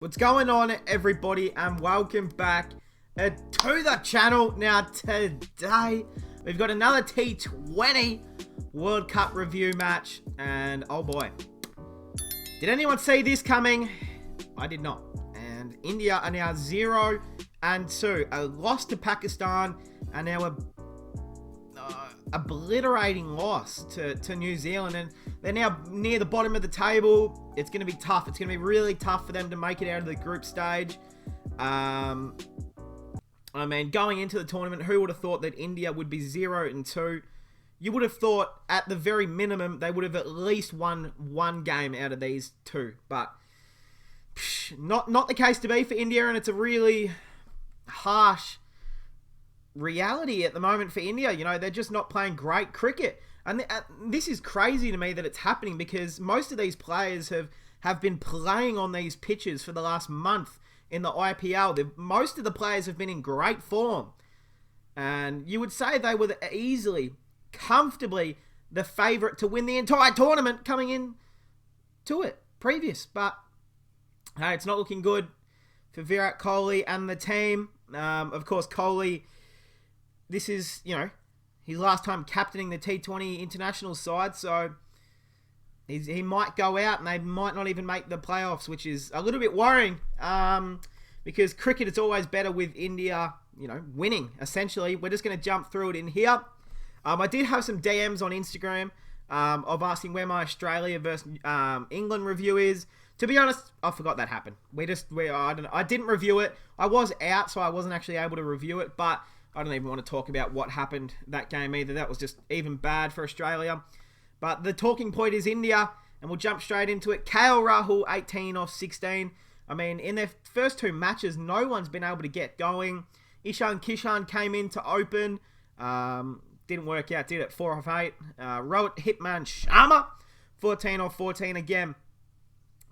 What's going on, everybody, and welcome back to the channel. Now today we've got another T20 World Cup review match, and oh boy, did anyone see this coming? I did not. And India are now 0-2, a loss to Pakistan, and now a obliterating loss to New Zealand, and they're now near the bottom of the table. It's going to be tough. It's going to be really tough for them to make it out of the group stage. I mean, going into the tournament, who would have thought that India would be 0-2? You would have thought, at the very minimum, they would have at least won one game out of these two. But not the case to be for India, and it's a really harsh reality at the moment for India. You know, they're just not playing great cricket. And this is crazy to me that it's happening, because most of these players have been playing on these pitches for the last month in the IPL. Most of the players have been in great form. And you would say they were easily, comfortably the favourite to win the entire tournament coming in to it previous. But hey, it's not looking good for Virat Kohli and the team. Of course, Kohli, this is, you know, his last time captaining the T20 international side, so he might go out and they might not even make the playoffs, which is a little bit worrying, because cricket is always better with India, you know, winning, essentially. We're just going to jump through it in here. I did have some DMs on Instagram of asking where my Australia versus England review is. To be honest, I forgot that happened. I didn't review it. I was out, so I wasn't actually able to review it, but I don't even want to talk about what happened that game either. That was just even bad for Australia. But the talking point is India, and we'll jump straight into it. KL Rahul, 18 off 16. I mean, in their first two matches, no one's been able to get going. Ishan Kishan came in to open. Didn't work out, did it? 4 off 8. Rohit Hitman Sharma, 14 off 14 again.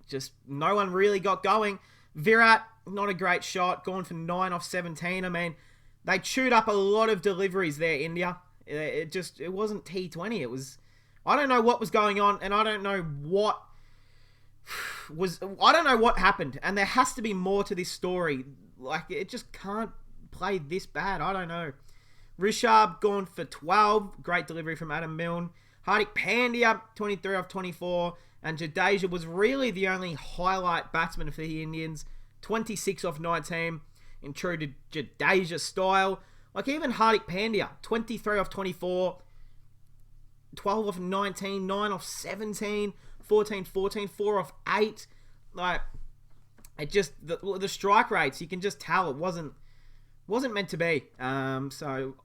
Just no one really got going. Virat, not a great shot, gone for 9 off 17. I mean, they chewed up a lot of deliveries there, India. It wasn't T20. It was, I don't know what was going on, and I don't know what happened. And there has to be more to this story. Like, it just can't play this bad. I don't know. Rishabh gone for 12. Great delivery from Adam Milne. Hardik Pandya, 23 off 24. And Jadeja was really the only highlight batsman for the Indians. 26 off 19. In true to Jadeja style. Like, even Hardik Pandya, 23 off 24, 12 off 19, 9 off 17, 14, 14, 4 off 8. Like, it just, the strike rates, you can just tell it wasn't meant to be. So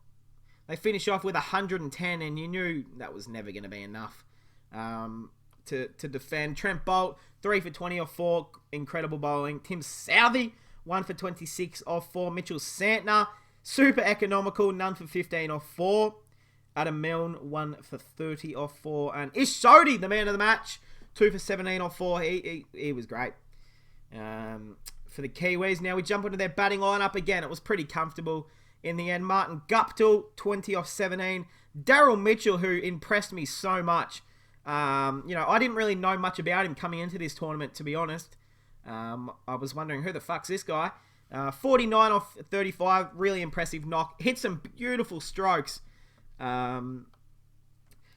they finish off with 110, and you knew that was never going to be enough to defend. Trent Bolt, 3 for 20 off 4, incredible bowling. Tim Southey, 1 for 26 off 4. Mitchell Santner, super economical, none for 15 off 4. Adam Milne, 1 for 30 off 4. And Ish Sodhi, the man of the match, 2 for 17 off 4. He was great for the Kiwis. Now we jump into their batting lineup again. It was pretty comfortable in the end. Martin Guptill, 20 off 17. Daryl Mitchell, who impressed me so much. You know, I didn't really know much about him coming into this tournament, to be honest. I was wondering, who the fuck's this guy? 49 off 35, really impressive knock. Hit some beautiful strokes.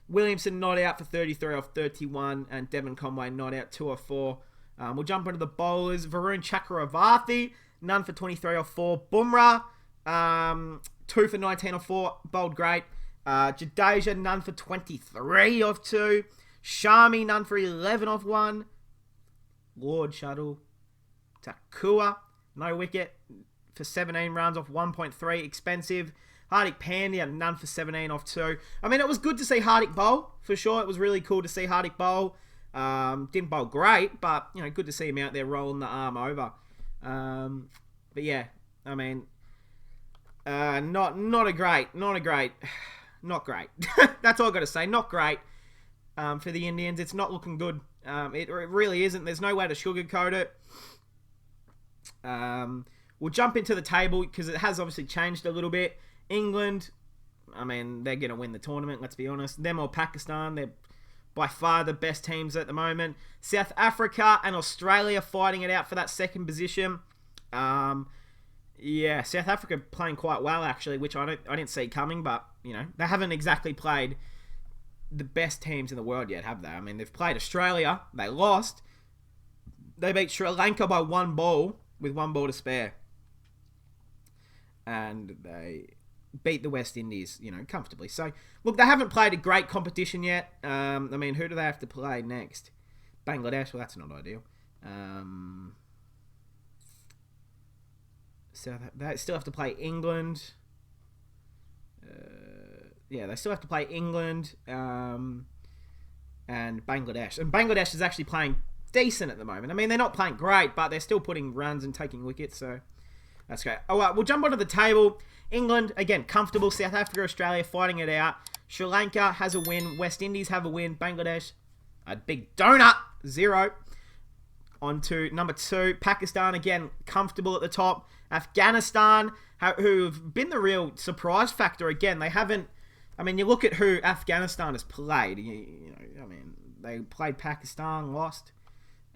Williamson not out for 33 off 31, and Devon Conway not out 2 off 4. We'll jump into the bowlers. Varun Chakravarthy, none for 23 off 4. Bumrah, 2 for 19 off 4, bowled great. Jadeja, none for 23 off 2. Shami, none for 11 off 1. Lord Shuttle, Takua, no wicket for 17 runs off 1.3, expensive. Hardik Pandya, none for 17 off 2. I mean, it was good to see Hardik bowl, for sure. It was really cool to see Hardik bowl. Didn't bowl great, but, you know, good to see him out there rolling the arm over. But yeah, I mean, not great. That's all I got to say. Not great for the Indians. It's not looking good. It really isn't. There's no way to sugarcoat it. We'll jump into the table, because it has obviously changed a little bit. England, I mean, they're going to win the tournament, let's be honest. Them or Pakistan, they're by far the best teams at the moment. South Africa and Australia fighting it out for that second position. Yeah, South Africa playing quite well actually, which I didn't see coming, but you know, they haven't exactly played the best teams in the world yet, have they? I mean, they've played Australia, they lost. They beat Sri Lanka by 1 ball with 1 ball to spare. And they beat the West Indies, you know, comfortably. So, look, they haven't played a great competition yet. I mean, who do they have to play next? Bangladesh? Well, that's not ideal. So they still have to play England. Yeah, they still have to play England and Bangladesh. And Bangladesh is actually playing decent at the moment. I mean, they're not playing great, but they're still putting runs and taking wickets, so that's great. All right, we'll jump onto the table. England, again, comfortable. South Africa, Australia fighting it out. Sri Lanka has a win. West Indies have a win. Bangladesh, a big donut, 0. On to number 2, Pakistan, again, comfortable at the top. Afghanistan, who've been the real surprise factor again. They haven't, I mean, you look at who Afghanistan has played. You know, I mean, they played Pakistan, lost.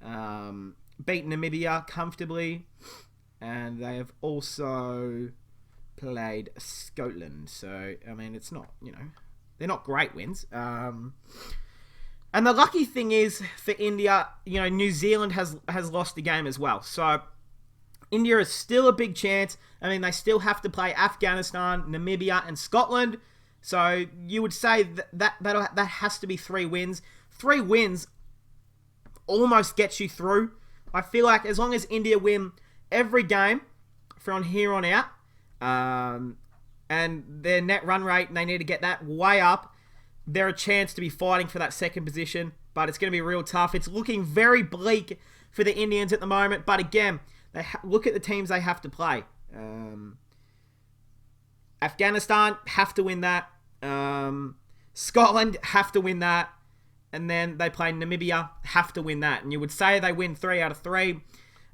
Beat Namibia comfortably. And they have also played Scotland. So, I mean, it's not, you know, they're not great wins. And the lucky thing is for India, you know, New Zealand has lost the game as well. So, India is still a big chance. I mean, they still have to play Afghanistan, Namibia, and Scotland. So, you would say that has to be 3 wins. 3 wins almost gets you through. I feel like as long as India win every game from here on out, and their net run rate, they need to get that way up, they're a chance to be fighting for that second position, but it's going to be real tough. It's looking very bleak for the Indians at the moment, but again, look at the teams they have to play. Afghanistan have to win that. Scotland have to win that. And then they play Namibia, have to win that. And you would say they win 3 out of 3.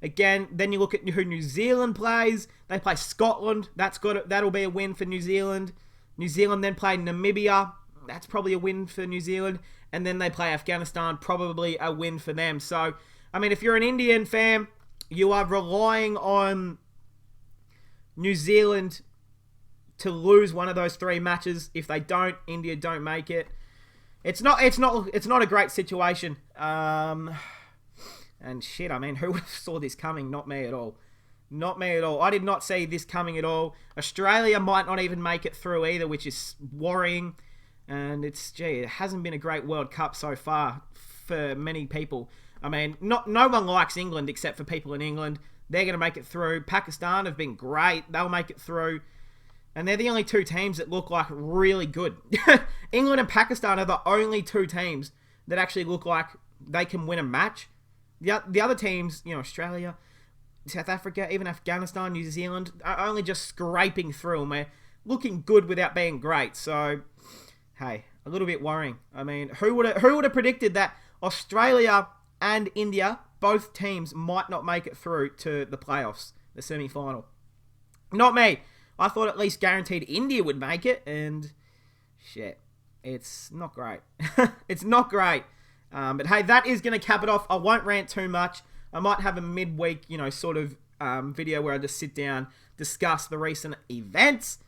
Again, then you look at who New Zealand plays. They play Scotland. That'll be a win for New Zealand. New Zealand then play Namibia. That's probably a win for New Zealand. And then they play Afghanistan, probably a win for them. So, I mean, if you're an Indian fan, you are relying on New Zealand to lose one of those 3 matches. If they don't, India don't make it. It's not a great situation. And shit, I mean, who would have saw this coming? Not me at all. Not me at all. I did not see this coming at all. Australia might not even make it through either, which is worrying. And it hasn't been a great World Cup so far for many people. I mean, no one likes England except for people in England. They're going to make it through. Pakistan have been great. They'll make it through. And they're the only 2 teams that look like really good. England and Pakistan are the only 2 teams that actually look like they can win a match. The other teams, you know, Australia, South Africa, even Afghanistan, New Zealand, are only just scraping through. And we're looking good without being great. So, hey, a little bit worrying. I mean, who would have predicted that Australia and India, both teams, might not make it through to the playoffs, the semi-final? Not me. I thought at least guaranteed India would make it, and shit, it's not great. It's not great. But hey, that is going to cap it off. I won't rant too much. I might have a midweek, you know, sort of video where I just sit down, discuss the recent events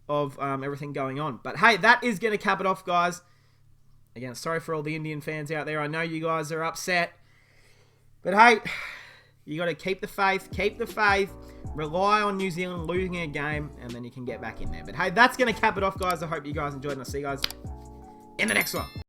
of everything going on. But hey, that is going to cap it off, guys. Again, sorry for all the Indian fans out there. I know you guys are upset. But hey, you got to keep the faith, rely on New Zealand losing a game, and then you can get back in there. But hey, that's going to cap it off, guys. I hope you guys enjoyed, and I'll see you guys in the next one.